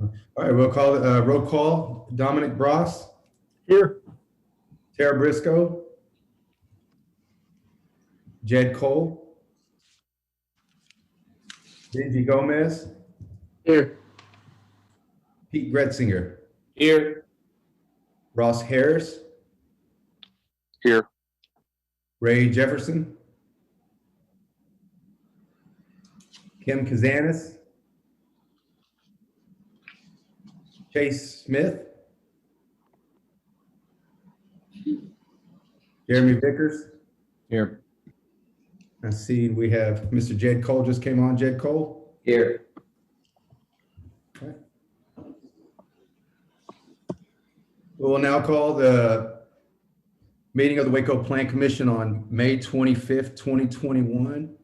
All right, we'll call it roll call. Dominic Bross, Here. Tara Briscoe, Jed Cole, Benji Gomez, Here. Pete Gretzinger, Here. Ross Harris, Here. Ray Jefferson, Kim Kazanis, Chase Smith, Jeremy Vickers. Here. I see we have Mr. Jed Cole just came on. Jed Cole. Here. Okay. We will now call the meeting of the Waco Plan Commission on May 25th, 2021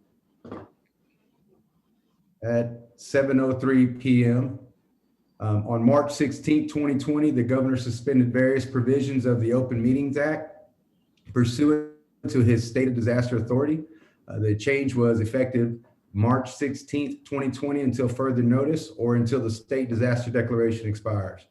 at 7:03 p.m. On March 16th, 2020, the governor suspended various provisions of the Open Meetings Act pursuant to his state of disaster authority. The change was effective March 16th, 2020 until further notice or until the state disaster declaration expires.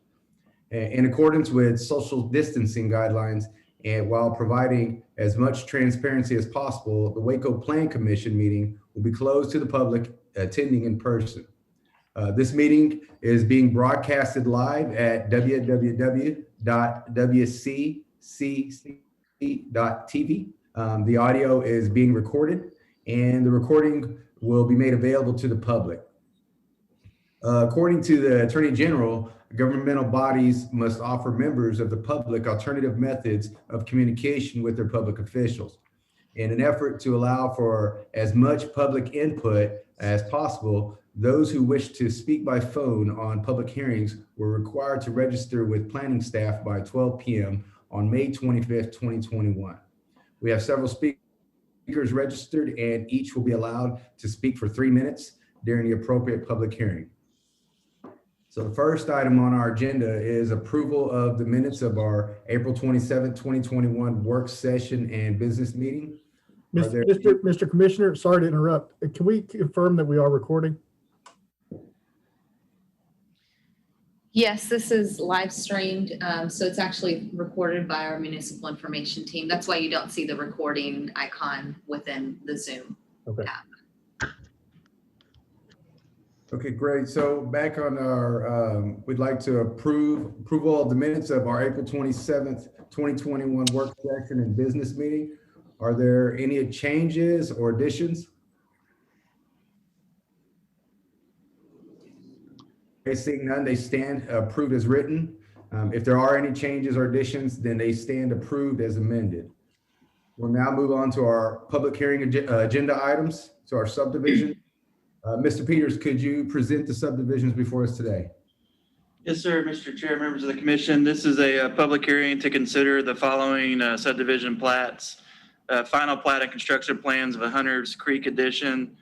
In accordance with social distancing guidelines and while providing as much transparency as possible, the Waco Plan Commission meeting will be closed to the public attending in person. This meeting is being broadcasted live at www.wccc.tv. The audio is being recorded and the recording will be made available to the public. According to the Attorney General, governmental bodies must offer members of the public alternative methods of communication with their public officials. In an effort to allow for as much public input as possible, those who wish to speak by phone on public hearings were required to register with planning staff by 12 p.m. on May 25th, 2021. We have several speakers registered and each will be allowed to speak for 3 minutes during the appropriate public hearing. So the first item on our agenda is approval of the minutes of our April 27th, 2021 work session and business meeting. Mr. Commissioner, sorry to interrupt. Can we confirm that we are recording? Yes, this is live streamed, so it's actually recorded by our municipal information team. That's why you don't see the recording icon within the Zoom Okay. app. Okay, great. So back on our, we'd like to approve all the minutes of our April 27th, 2021 work session and business meeting. Are there any changes or additions? Okay, seeing none, they stand approved as written. If there are any changes or additions, then they stand approved as amended. We'll now move on to our public hearing agenda items, to our subdivision. Mr. Peters, could you present the subdivisions before us today? Yes, sir, Mr. Chair, members of the commission. This is a public hearing to consider the following subdivision plats. Final plat and construction plans of the Hunters Creek Edition,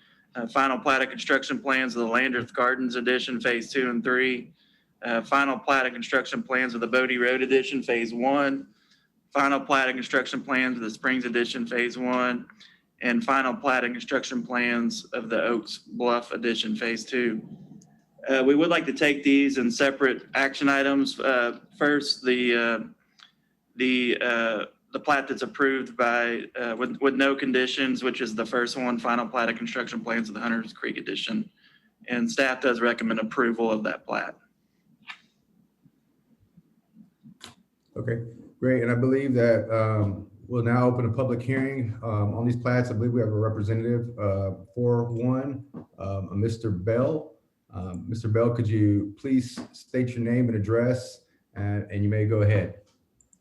final plat and construction plans of the Landreth Gardens Edition, Phase 2 and 3, final plat and construction plans of the Bodie Road Edition, Phase 1, final plat and construction plans of the Springs Edition, Phase 1, and final plat and construction plans of the Oaks Bluff Edition, Phase 2. We would like to take these in separate action items. First, the plat that's approved by with no conditions, which is the first one, final plat of construction plans of the Hunters Creek Edition, and staff does recommend approval of that plat. Okay, great. And I believe that we'll now open a public hearing on these plats. I believe we have a representative for one, Mr. Bell. Mr. Bell, could you please state your name and address, and you may go ahead.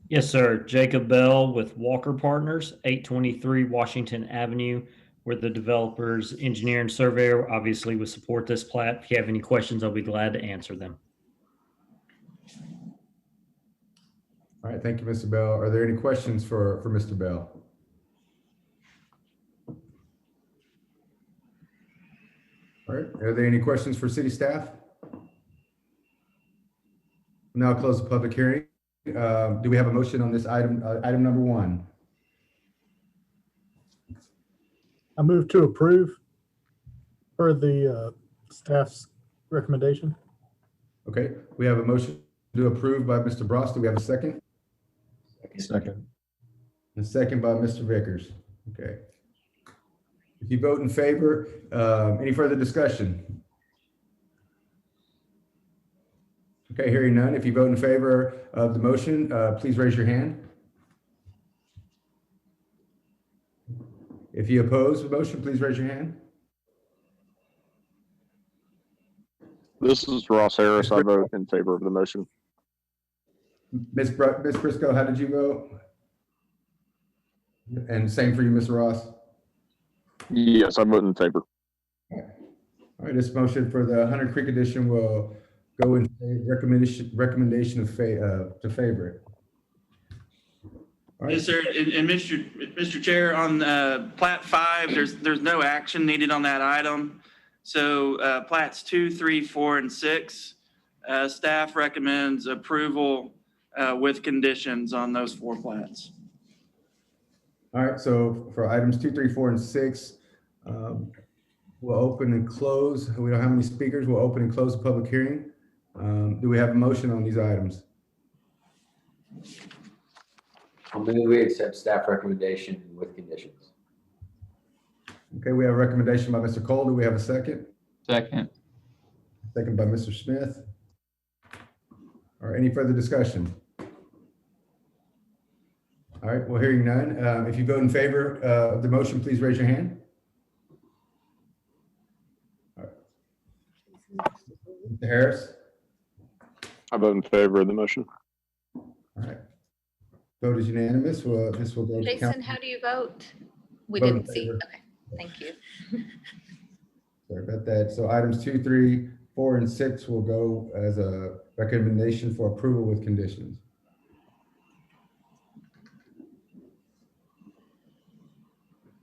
Yes, sir. Jacob Bell with Walker Partners, 823 Washington Avenue. We're the developer's engineer and surveyor. Obviously, we support this plat. If you have any questions, I'll be glad to answer them. All right, thank you, Mr. Bell. Are there any questions for Mr. Bell? All right, are there any questions for city staff? Now I'll close the public hearing. Do we have a motion on this item, item number 1? I move to approve per the staff's recommendation. Okay, we have a motion to approve by Mr. Bross. Do we have a second? Second. A second by Mr. Vickers. Okay. If you vote in favor, any further discussion? Okay, hearing none. If you vote in favor of the motion, please raise your hand. If you oppose the motion, please raise your hand. This is Ross Harris. I vote in favor of the motion. Ms. Briscoe, how did you vote? And same for you, Mr. Ross? Yes, I vote in favor. All right, this motion for the Hunter Creek edition will go in recommendation to favor it. All right. Yes, sir. And Mr. Chair, on Plat 5, there's no action needed on that item. So Plats 2, 3, 4, and 6, staff recommends approval with conditions on those 4 plats. All right, so for items 2, 3, 4, and 6, we'll open and close. We don't have any speakers. We'll open and close the public hearing. Do we have a motion on these items? I'll move we accept staff recommendation with conditions. Okay, we have a recommendation by Mr. Cole. Do we have a second? Second. Second by Mr. Smith. All right, any further discussion? All right, well, hearing none. If you vote in favor of the motion, please raise your hand. All right. Mr. Harris? I vote in favor of the motion. All right. Vote is unanimous. Well, this will go to Jason, council. how do you vote? We Vote in didn't see. favor. Okay, thank you. Sorry about that. So items 2, 3, 4, and 6 will go as a recommendation for approval with conditions.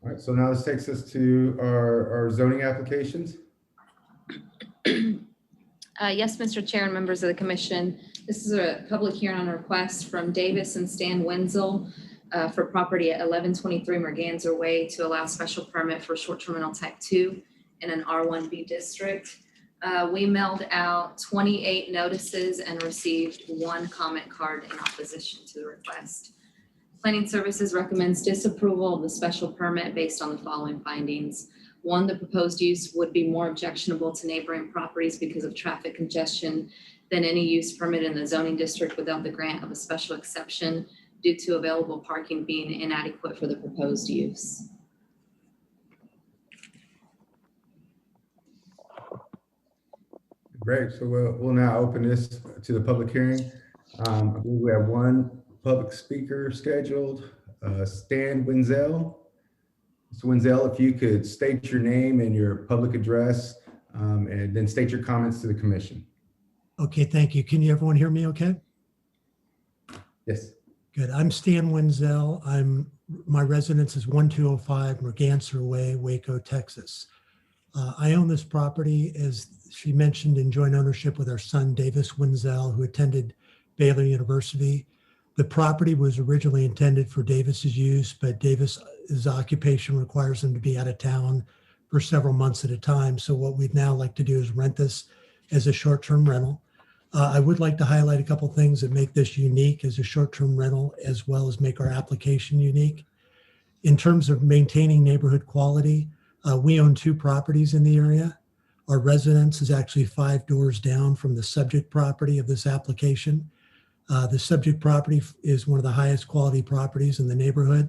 All right, so now this takes us to our zoning applications. Yes, Mr. Chair and members of the commission. This is a public hearing on a request from Davis and Stan Wenzel for property at 1123 Merganser Way to allow special permit for short-term rental type 2 in an R1B district. We mailed out 28 notices and received 1 comment card in opposition to the request. Planning Services recommends disapproval of the special permit based on the following findings. 1, the proposed use would be more objectionable to neighboring properties because of traffic congestion than any use permit in the zoning district without the grant of a special exception due to available parking being inadequate for the proposed use. Great, so we'll now open this to the public hearing. I believe we have 1 public speaker scheduled, Stan Wenzel. Mr. Wenzel, if you could state your name and your public address, and then state your comments to the commission. Okay, thank you. Can you everyone hear me okay? Yes. Good. I'm Stan Wenzel. My residence is 1205 Merganser Way, Waco, Texas. I own this property, as she mentioned, in joint ownership with our son, Davis Wenzel, who attended Baylor University. The property was originally intended for Davis's use, but Davis's occupation requires him to be out of town for several months at a time. So what we'd now like to do is rent this as a short-term rental. I would like to highlight a couple things that make this unique as a short-term rental, as well as make our application unique. In terms of maintaining neighborhood quality, we own 2 properties in the area. Our residence is actually 5 doors down from the subject property of this application. The subject property is one of the highest quality properties in the neighborhood.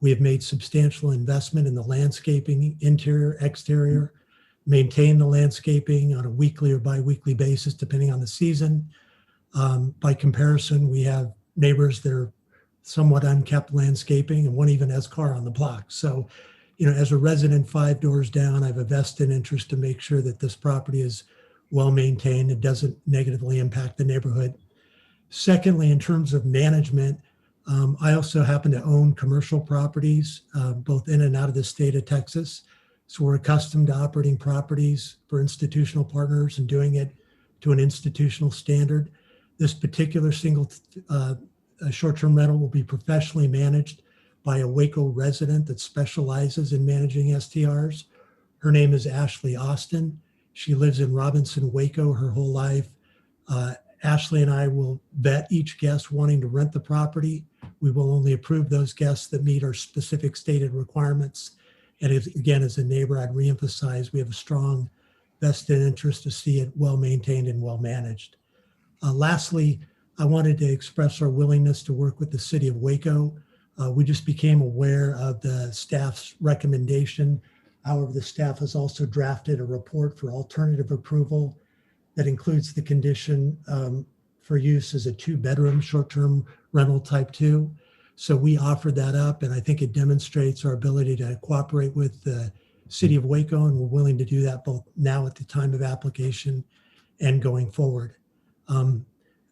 We have made substantial investment in the landscaping, interior, exterior, maintain the landscaping on a weekly or bi-weekly basis, depending on the season. By comparison, we have neighbors that are somewhat unkept landscaping, and one even has car on the block. So, as a resident 5 doors down, I have a vested interest to make sure that this property is well maintained and doesn't negatively impact the neighborhood. Secondly, in terms of management, I also happen to own commercial properties, both in and out of the state of Texas. So we're accustomed to operating properties for institutional partners and doing it to an institutional standard. This particular single short-term rental will be professionally managed by a Waco resident that specializes in managing STRs. Her name is Ashley Austin. She lives in Robinson, Waco her whole life. Ashley and I will vet each guest wanting to rent the property. We will only approve those guests that meet our specific stated requirements. And again, as a neighbor, I'd reemphasize, we have a strong vested interest to see it well maintained and well managed. Lastly, I wanted to express our willingness to work with the city of Waco. We just became aware of the staff's recommendation. However, the staff has also drafted a report for alternative approval that includes the condition for use as a 2-bedroom short-term rental type 2. So we offered that up, and I think it demonstrates our ability to cooperate with the city of Waco, and we're willing to do that both now at the time of application and going forward.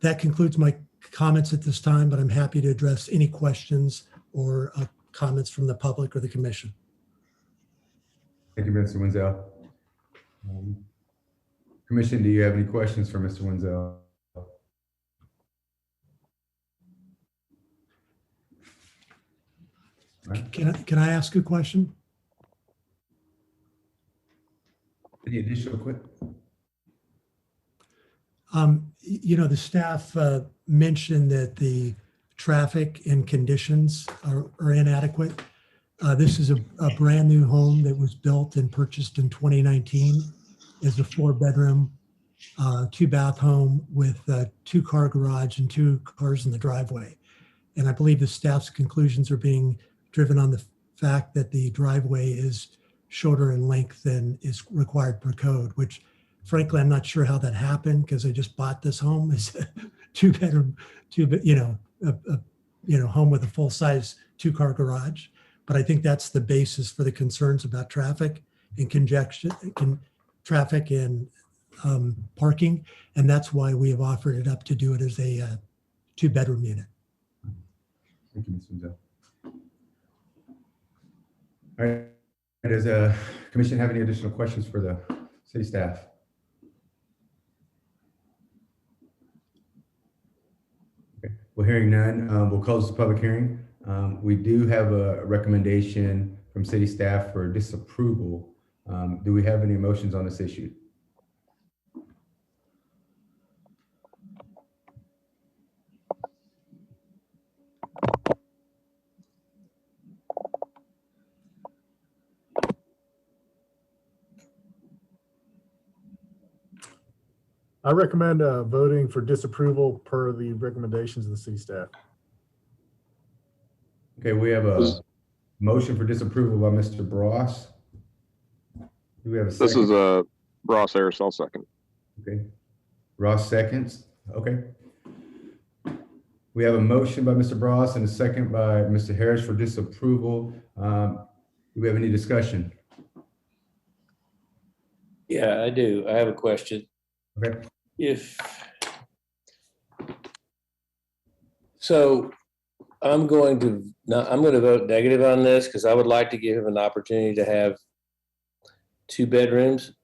That concludes my comments at this time, but I'm happy to address any questions or comments from the public or the commission. Thank you, Mr. Wenzel. Commission, do you have any questions for Mr. Wenzel? Right. Can I ask a question? Any additional quick? You know, the staff mentioned that the traffic and conditions are inadequate. This is a brand new home that was built and purchased in 2019 as a 4-bedroom, 2-bath home with a 2-car garage and 2 cars in the driveway. And I believe the staff's conclusions are being driven on the fact that the driveway is shorter in length than is required per code, which frankly, I'm not sure how that happened because I just bought this home as a 2-bedroom, home with a full-size 2-car garage. But I think that's the basis for the concerns about traffic and congestion, traffic and parking. And that's why we have offered it up to do it as a 2-bedroom unit. Thank you, Mr. Wenzel. All right, does the commission have any additional questions for the city staff? Okay. Well, hearing none, we'll close the public hearing. We do have a recommendation from city staff for disapproval. Do we have any motions on this issue? I recommend voting for disapproval per the recommendations of the city staff. Okay, we have a motion for disapproval by Mr. Bross. Do we have a second? This is Ross Harris. I'll second. Okay. Ross seconds. Okay. We have a motion by Mr. Bross and a second by Mr. Harris for disapproval. Do we have any discussion? Yeah, I do. I have a question. Okay. I'm going to vote negative on this because I would like to give him an opportunity to have 2 bedrooms.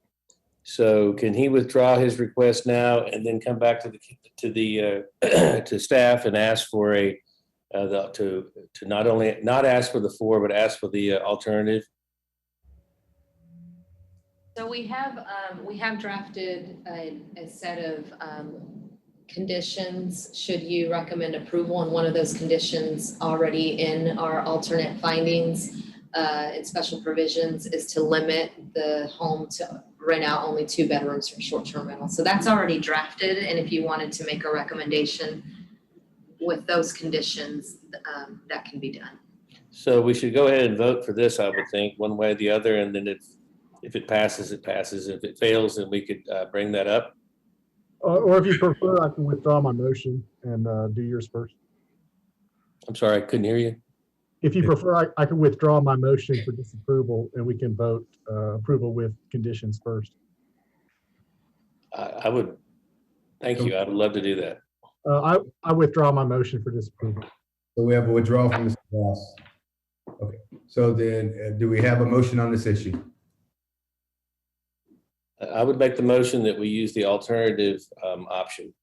So can he withdraw his request now and then come back to staff and ask for to not only not ask for the 4 but ask for the alternative? So we have drafted a set of conditions should you recommend approval, and one of those conditions already in our alternate findings and special provisions is to limit the home to rent out only 2 bedrooms for short-term rental. So that's already drafted, and if you wanted to make a recommendation with those conditions, that can be done. So we should go ahead and vote for this, I would think, one way or the other, and then if it passes, it passes. If it fails, then we could bring that up. Or if you prefer, I can withdraw my motion and do yours first. I'm sorry, I couldn't hear you. If you prefer, I can withdraw my motion for disapproval and we can vote approval with conditions first. I would, thank you. I would love to do that. I withdraw my motion for disapproval. So we have a withdrawal from Mr. Ross. Okay. So then do we have a motion on this issue? I would make the motion that we use the alternative option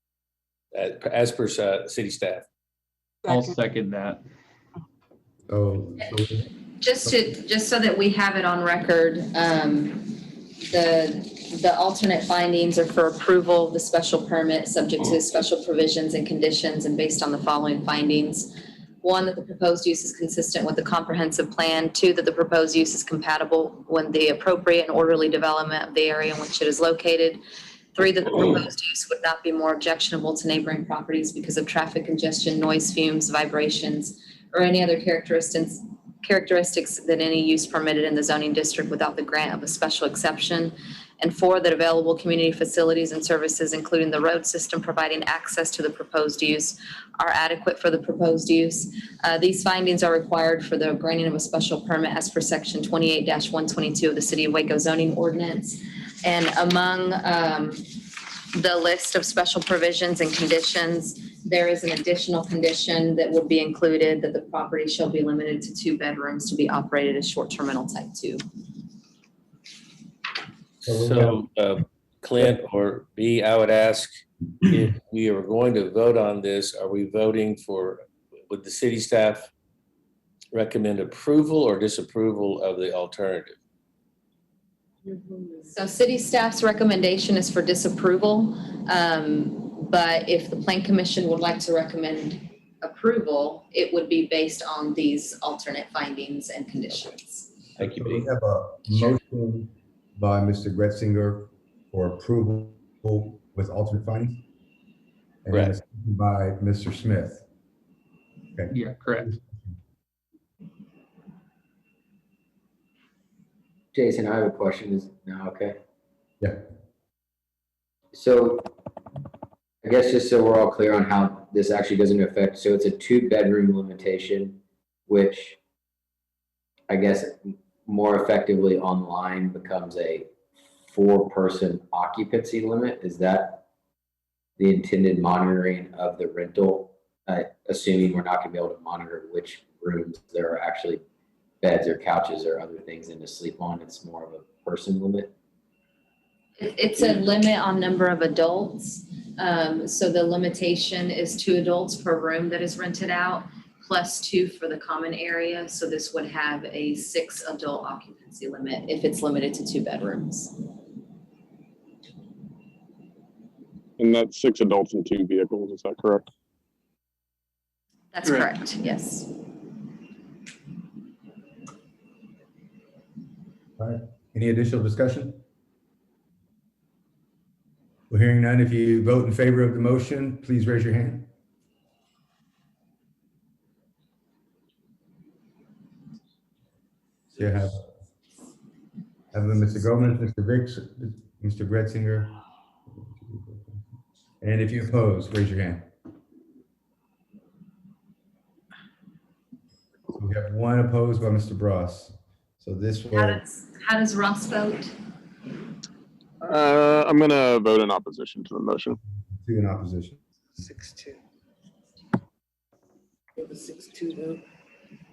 as per city staff. I'll second that. So Just so that we have it on record, the The alternate findings are for approval of the special permit, subject to special provisions and conditions and based on the following findings. 1, that the proposed use is consistent with the comprehensive plan. 2, that the proposed use is compatible with the appropriate and orderly development of the area in which it is located. 3, that the proposed use would not be more objectionable to neighboring properties because of traffic congestion, noise, fumes, vibrations, or any other characteristics than any use permitted in the zoning district without the grant of a special exception. And 4, that available community facilities and services, including the road system providing access to the proposed use, are adequate for the proposed use. These findings are required for the granting of a special permit as per section 28-122 of the City of Waco zoning ordinance. And among the list of special provisions and conditions, there is an additional condition that would be included, that the property shall be limited to 2 bedrooms to be operated as short-term rental type 2. So, Clint or B, I would ask if we are going to vote on this, are we voting for, would the city staff recommend approval or disapproval of the alternative? So city staff's recommendation is for disapproval, but if the plan commission would like to recommend approval, it would be based on these alternate findings and conditions. Thank you, We B. have a motion by Mr. Gretzinger for approval with alternate findings. And then a second by Mr. Smith. Okay. Yeah, correct. Jason, I have a question. Is now okay? Yeah. So I guess just so we're all clear on how this actually doesn't affect, so it's a 2-bedroom limitation, which I guess more effectively online becomes a 4-person occupancy limit. Is that the intended monitoring of the rental? Assuming we're not gonna be able to monitor which rooms there are actually beds or couches or other things in to sleep on, it's more of a person limit? It's a limit on number of adults. So the limitation is 2 adults per room that is rented out, plus 2 for the common area. So this would have a 6 adult occupancy limit if it's limited to 2 bedrooms. And that's 6 adults and 2 vehicles, is that correct? That's correct, yes. All right. Any additional discussion? Well, hearing none, if you vote in favor of the motion, please raise your hand. So you have Mr. Gomez, Mr. Vicks, Mr. Gretzinger. And if you oppose, raise your hand. So we have 1 opposed by Mr. Bross. So this will. How does Ross vote? I'm gonna vote in opposition to the motion. 2 in opposition. 6-2. We have a 6-2 vote.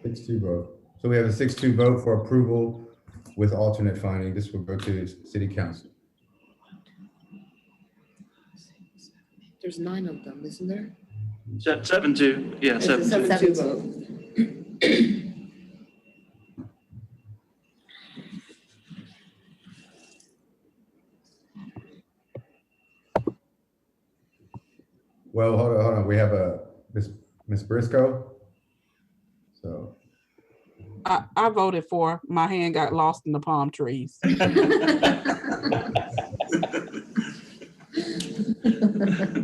6-2 vote. So we have a 6-2 vote for approval with alternate finding. This will go to City Council. There's 9 of them, isn't there? 7-2, yeah, It's a 7-2. 7-2 vote. Well, hold on. We have a Miss Briscoe. So I voted for. My hand got lost in the palm trees.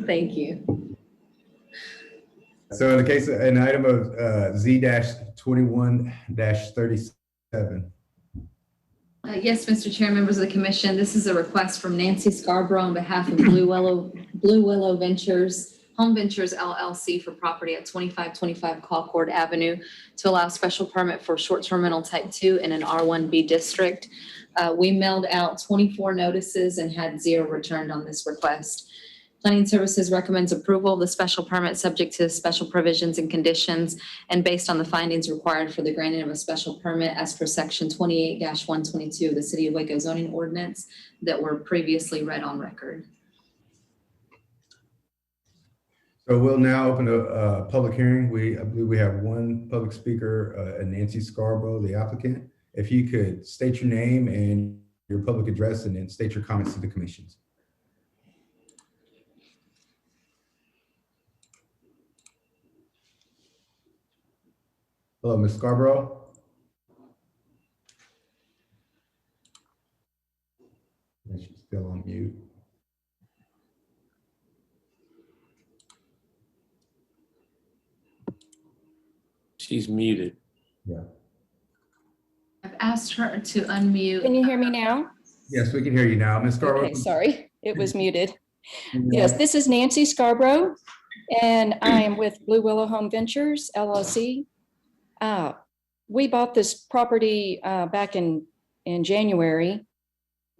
Thank you. So in the case of an item of Z-21-37. Yes, Mr. Chair, members of the commission, this is a request from Nancy Scarborough on behalf of Blue Willow Ventures, Home Ventures LLC for property at 2525 Colcord Avenue to allow special permit for short-term rental type 2 in an R1B district. We mailed out 24 notices and had 0 returned on this request. Planning Services recommends approval of the special permit subject to special provisions and conditions and based on the findings required for the granting of a special permit as per section 28-122 of the City of Waco zoning ordinance that were previously read on record. So we'll now open a public hearing. I believe we have 1 public speaker, Nancy Scarborough, the applicant. If you could state your name and your public address and then state your comments to the commissions. Hello, Ms. Scarborough. She's still on mute. She's muted. Yeah. I've asked her to unmute. Can you hear me now? Yes, we can hear you now. Ms. Scarborough. Okay, sorry, it was muted. Yes, this is Nancy Scarborough, and I am with Blue Willow Home Ventures, LLC. We bought this property back in January,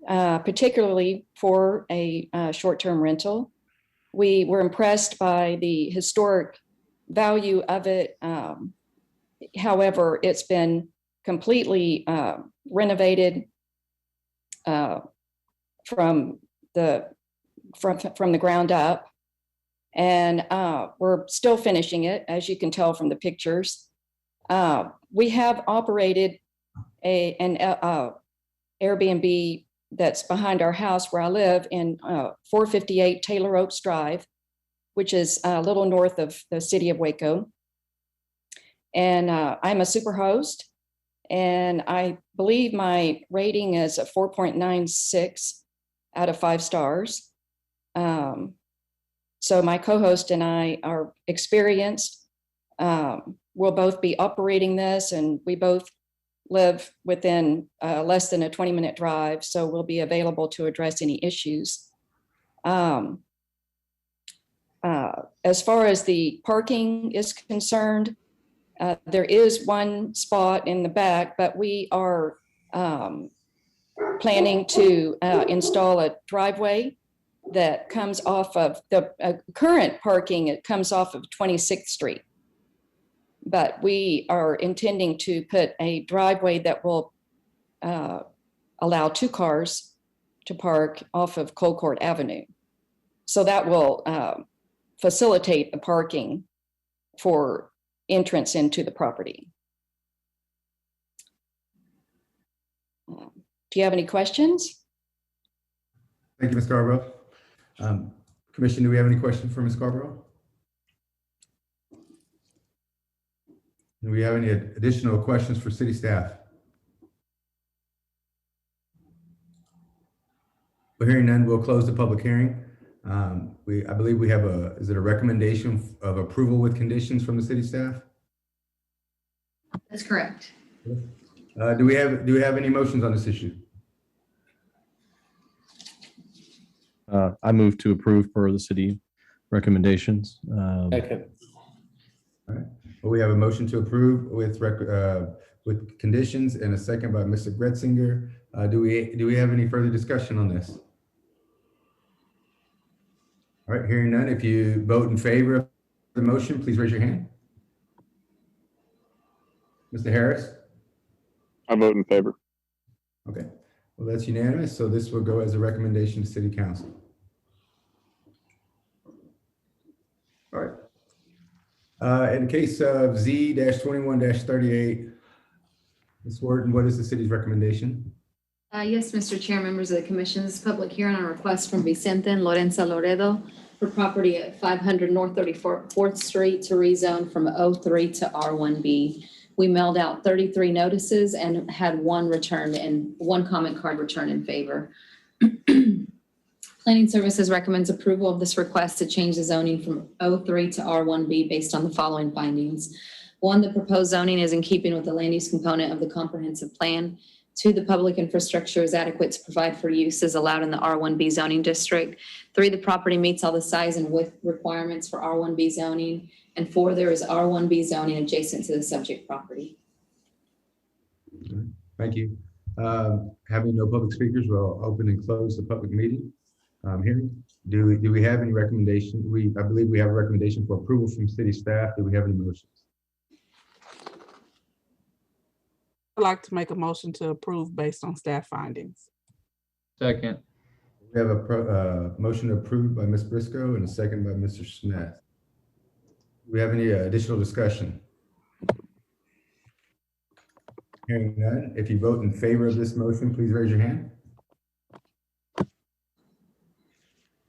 particularly for a short-term rental. We were impressed by the historic value of it. However, it's been completely renovated from the ground up, and we're still finishing it, as you can tell from the pictures. We have operated an Airbnb that's behind our house where I live in 458 Taylor Oaks Drive, which is a little north of the city of Waco. And I'm a super host, and I believe my rating is a 4.96 out of 5 stars. So my co-host and I are experienced. We'll both be operating this, and we both live within less than a 20-minute drive, so we'll be available to address any issues. As far as the parking is concerned, there is one spot in the back, but we are planning to install a driveway that comes off of the current parking. It comes off of 26th Street. But we are intending to put a driveway that will allow 2 cars to park off of Colcourt Avenue. So that will facilitate the parking for entrance into the property. Do you have any questions? Thank you, Ms. Scarborough. Commission, do we have any questions for Ms. Scarborough? Do we have any additional questions for city staff? Well, hearing none, we'll close the public hearing. I believe we have is it a recommendation of approval with conditions from the city staff? That's correct. Do we have any motions on this issue? I move to approve per the city recommendations. Second. All right. Well, we have a motion to approve with conditions and a second by Mr. Gretzinger. Do we have any further discussion on this? All right, hearing none. If you vote in favor of the motion, please raise your hand. Mr. Harris? I vote in favor. Okay, well, that's unanimous. So this will go as a recommendation to City Council. All right. In the case of Z-21-38, Ms. Wharton, what is the city's recommendation? Yes, Mr. Chair, members of the commission, this is a public hearing on a request from Vicente and Lorenza Loredo for property at 500 North 34th Street to rezone from O3 to R1B. We mailed out 33 notices and had one comment card returned in favor. Planning Services recommends approval of this request to change the zoning from O3 to R1B based on the following findings. 1, the proposed zoning is in keeping with the land use component of the comprehensive plan. 2, the public infrastructure is adequate to provide for uses allowed in the R1B zoning district. 3, the property meets all the size and width requirements for R1B zoning. And 4, there is R1B zoning adjacent to the subject property. Thank you. Having no public speakers, we'll open and close the public meeting hearing. Do we have any recommendation? I believe we have a recommendation for approval from city staff. Do we have any motions? I'd like to make a motion to approve based on staff findings. Second. We have a motion approved by Ms. Briscoe and a second by Mr. Smith. Do we have any additional discussion? Hearing none, if you vote in favor of this motion, please raise your hand.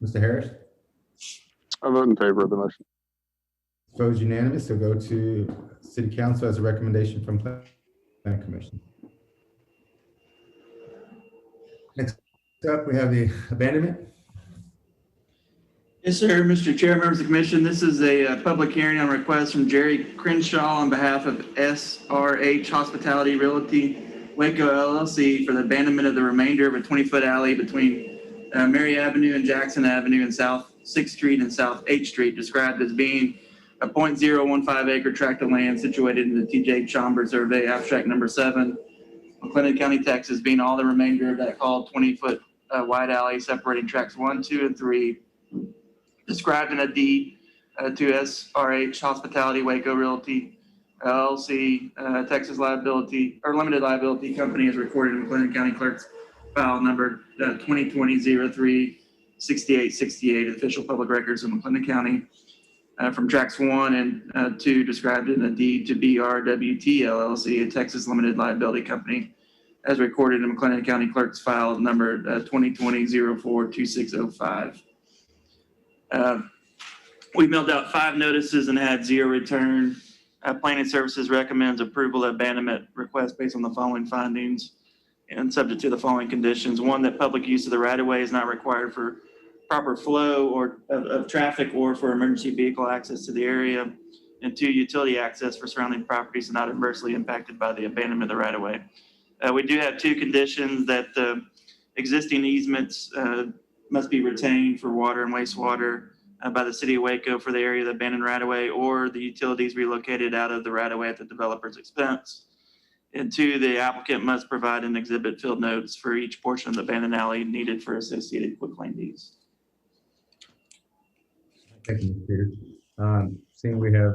Mr. Harris? I vote in favor of the motion. Vote is unanimous. So go to City Council as a recommendation from Planning Commission. Next up, we have the abandonment. Yes, sir. Mr. Chair, members of the commission, this is a public hearing on request from Jerry Crenshaw on behalf of SRH Hospitality Realty Waco LLC for the abandonment of the remainder of a 20-foot alley between Mary Avenue and Jackson Avenue and South 6th Street and South 8th Street, described as being a 0.015 acre tract of land situated in the TJ Chambers Survey, abstract number 7, McLennan County, Texas, being all the remainder of that called 20-foot wide alley separating tracks 1, 2, and 3, described in a deed to SRH Hospitality Waco Realty LLC, Texas Liability or Limited Liability Company, as recorded in McLennan County Clerk's file number 2020-03-6868, official public records of McLennan County, from tracks 1 and 2, described in a deed to BRWT LLC, a Texas Limited Liability Company, as recorded in McLennan County Clerk's file number 2020-04-2605. We mailed out 5 notices and had 0 return. Planning Services recommends approval of abandonment request based on the following findings and subject to the following conditions. 1, that public use of the right-of-way is not required for proper flow or of traffic or for emergency vehicle access to the area. And 2, utility access for surrounding properties are not adversely impacted by the abandonment of the right-of-way. We do have 2 conditions: that the existing easements must be retained for water and wastewater by the city of Waco for the area of the abandoned right-of-way, or the utilities relocated out of the right-of-way at the developer's expense. And 2, the applicant must provide an exhibit field notes for each portion of the abandoned alley needed for associated quitclaim deeds. Thank you, Mr. Peters. Seeing we have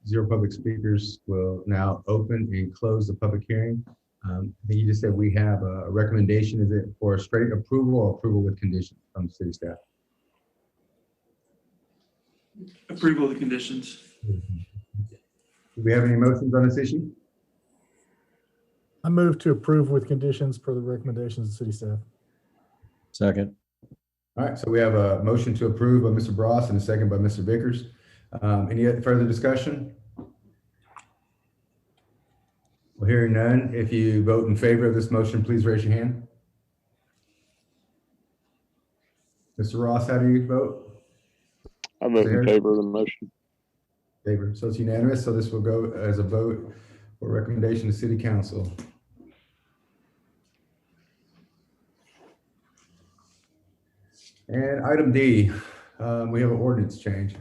0 public speakers, we'll now open and close the public hearing. I think you just said we have a recommendation. Is it for straight approval or approval with conditions from city staff? Approval of the conditions. Do we have any motions on this issue? I move to approve with conditions per the recommendations of city staff. Second. All right, so we have a motion to approve by Mr. Bross and a second by Mr. Vickers. Any further discussion? Well, hearing none, if you vote in favor of this motion, please raise your hand. Mr. Ross, how do you vote? I vote in favor of the motion. Favor. So it's unanimous. So this will go as a vote for recommendation to City Council. And item D, we have an ordinance change.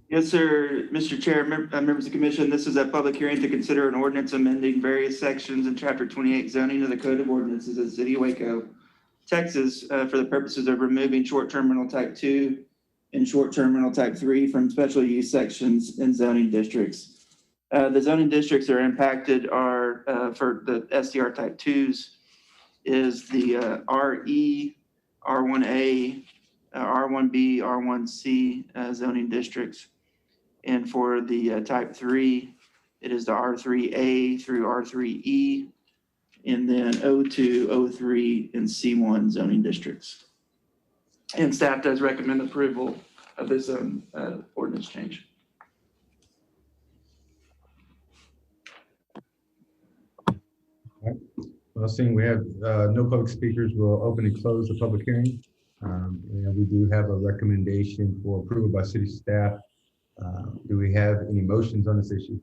Yes, sir. Mr. Chair, members of the commission, this is a public hearing to consider an ordinance amending various sections in Chapter 28 zoning of the Code of Ordinances of the City of Waco, Texas, for the purposes of removing short-term rental type 2 and short-term rental type 3 from special use sections in zoning districts. The zoning districts that are impacted are, for the SDR type 2s, is the RE, R1A, R1B, R1C zoning districts. And for the type 3, it is the R3A through R3E, and then O2, O3, and C1 zoning districts. And staff does recommend approval of this ordinance change. Well, seeing we have no public speakers, we'll open and close the public hearing. And we do have a recommendation for approval by city staff. Do we have any motions on this issue?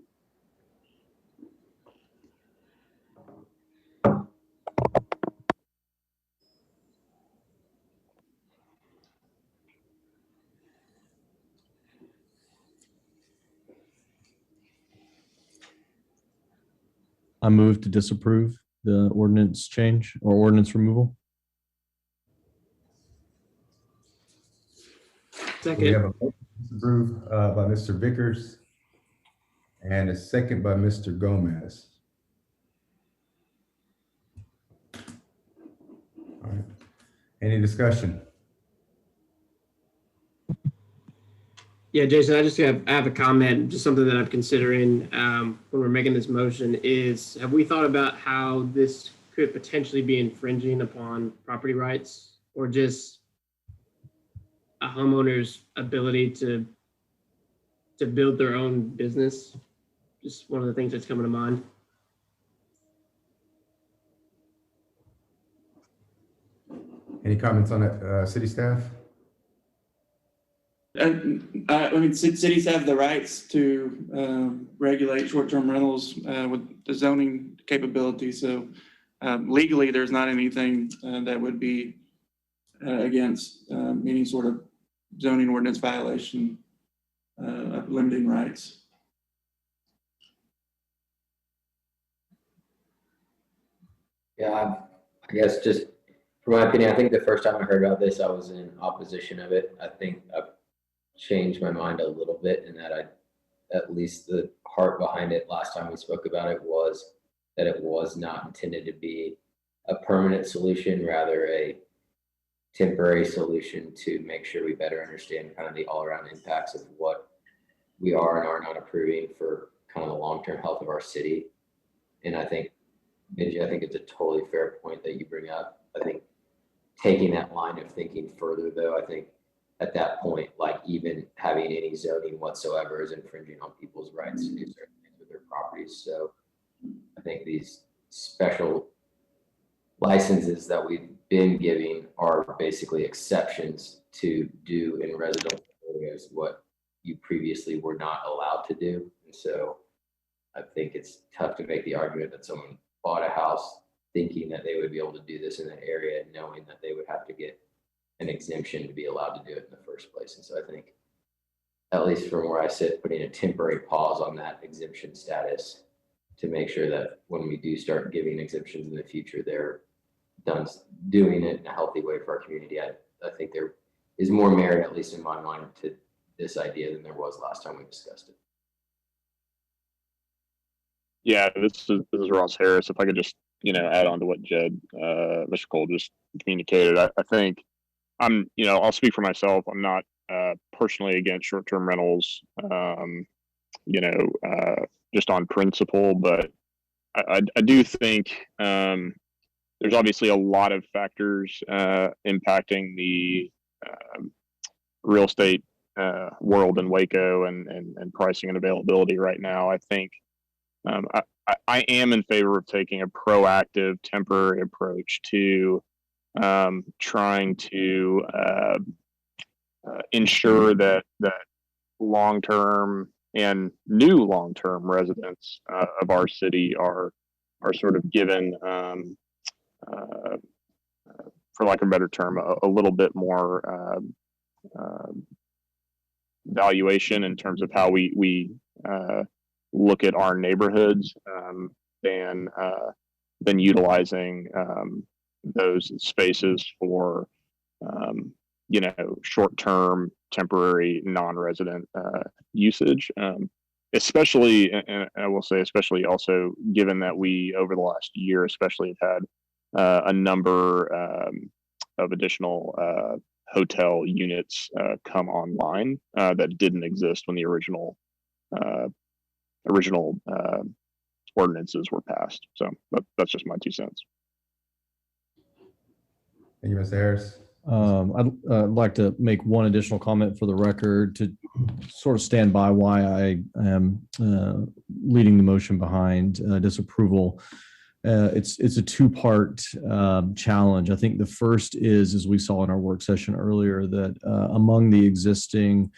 I move to disapprove the ordinance change or ordinance removal. We have a motion to disapprove by Mr. Vickers and a second by Mr. Gomez. All right. Any discussion? Yeah, Jason, I have a comment, just something that I'm considering when we're making this motion is, have we thought about how this could potentially be infringing upon property rights, or just a homeowner's ability to build their own business. Just one of the things that's coming to mind. Any comments on that, city staff? I mean, cities have the rights to regulate short-term rentals with the zoning capability. So legally, there's not anything that would be against any sort of zoning ordinance violation of limiting rights. Yeah, I guess just from my opinion, I think the first time I heard about this, I was in opposition of it. I think I've changed my mind a little bit in that at least the heart behind it last time we spoke about it was that it was not intended to be a permanent solution, rather a temporary solution to make sure we better understand kind of the all-around impacts of what we are and are not approving for kind of the long-term health of our city. And I think, Benji, I think it's a totally fair point that you bring up. I think taking that line of thinking further, though, I think at that point, like even having any zoning whatsoever is infringing on people's rights to do certain things with their properties. So I think these special licenses that we've been giving are basically exceptions to do in residential areas what you previously were not allowed to do. And so I think it's tough to make the argument that someone bought a house thinking that they would be able to do this in that area, knowing that they would have to get an exemption to be allowed to do it in the first place. And so I think, at least from where I sit, putting a temporary pause on that exemption status to make sure that when we do start giving exemptions in the future, they're done doing it in a healthy way for our community. I think there is more merit, at least in my mind, to this idea than there was last time we discussed it. Yeah, this is Ross Harris. If I could just, add on to what Mr. Cole just communicated, I think I'll speak for myself. I'm not personally against short-term rentals, just on principle, but I do think there's obviously a lot of factors impacting the real estate world in Waco and pricing and availability right now. I think I am in favor of taking a proactive, temporary approach to trying to ensure that long-term and new long-term residents of our city are sort of given, for lack of a better term, a little bit more valuation in terms of how we look at our neighborhoods than utilizing those spaces for short-term, temporary, non-resident usage. Especially, and I will say, especially also given that we over the last year, especially have had a number of additional hotel units come online that didn't exist when the original ordinances were passed. So that's just my 2 cents. Thank you, Mr. Harris. I'd like to make one additional comment for the record to sort of stand by why I am leading the motion behind disapproval. It's a two-part challenge. I think the first is, as we saw in our work session earlier, that among the existing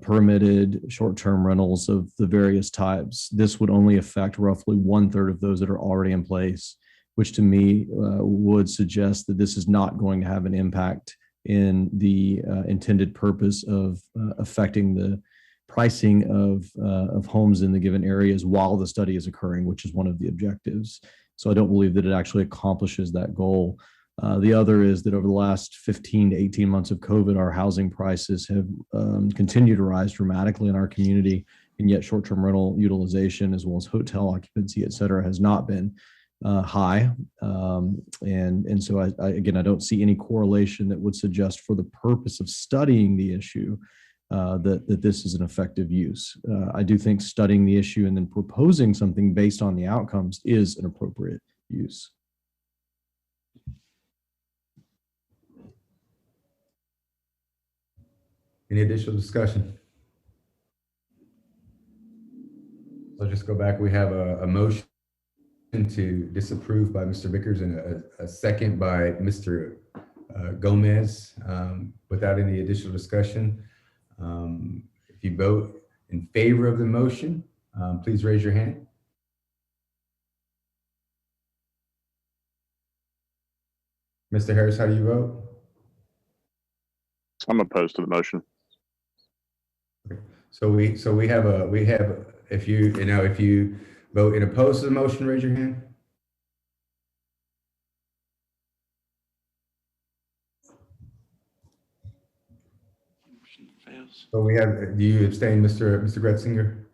permitted short-term rentals of the various types, this would only affect roughly 1/3 of those that are already in place, which to me would suggest that this is not going to have an impact in the intended purpose of affecting the pricing of homes in the given areas while the study is occurring, which is one of the objectives. So I don't believe that it actually accomplishes that goal. The other is that over the last 15 to 18 months of COVID, our housing prices have continued to rise dramatically in our community, and yet short-term rental utilization as well as hotel occupancy, et cetera, has not been high. And so I don't see any correlation that would suggest for the purpose of studying the issue that this is an effective use. I do think studying the issue and then proposing something based on the outcomes is an appropriate use. Any additional discussion? Let's just go back. We have a motion to disapprove by Mr. Vickers and a second by Mr. Gomez. Without any additional discussion, if you vote in favor of the motion, please raise your hand. Mr. Harris, how do you vote? I'm opposed to the motion. So we have if you vote in opposed to the motion, raise your hand. Motion fails. So we have, do you abstain, Mr. Gretzinger?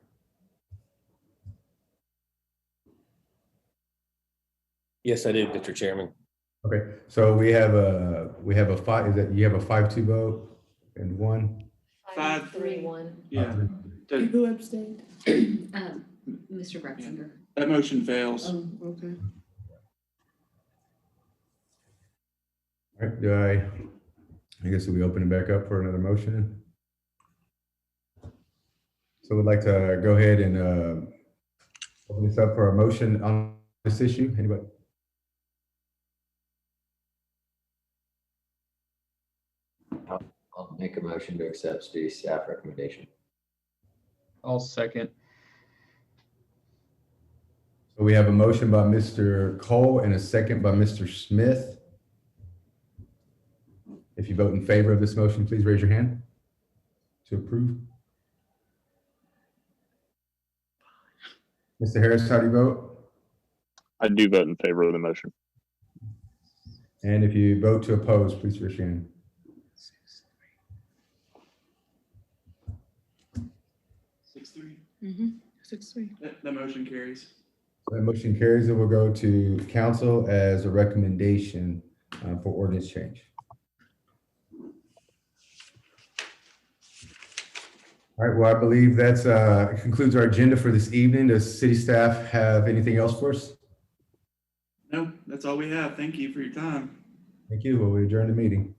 Yes, I did, Mr. Chairman. Okay, so we have a five, is that, you have a 5-2 vote and one? 5-3-1. Yeah. And who abstained? Mr. Gretzinger. That motion fails. Oh, okay. All right, I guess we open it back up for another motion. So we'd like to go ahead and open this up for a motion on this issue. Anybody? I'll make a motion to accept city staff recommendation. I'll second. So we have a motion by Mr. Cole and a second by Mr. Smith. If you vote in favor of this motion, please raise your hand to approve. Mr. Harris, how do you vote? I do vote in favor of the motion. And if you vote to oppose, please raise your hand. 6-3. 6-3. That motion carries. That motion carries and will go to council as a recommendation for ordinance change. All right, well, I believe that's concludes our agenda for this evening. Does city staff have anything else for us? No, that's all we have. Thank you for your time. Thank you. Well, we adjourn the meeting.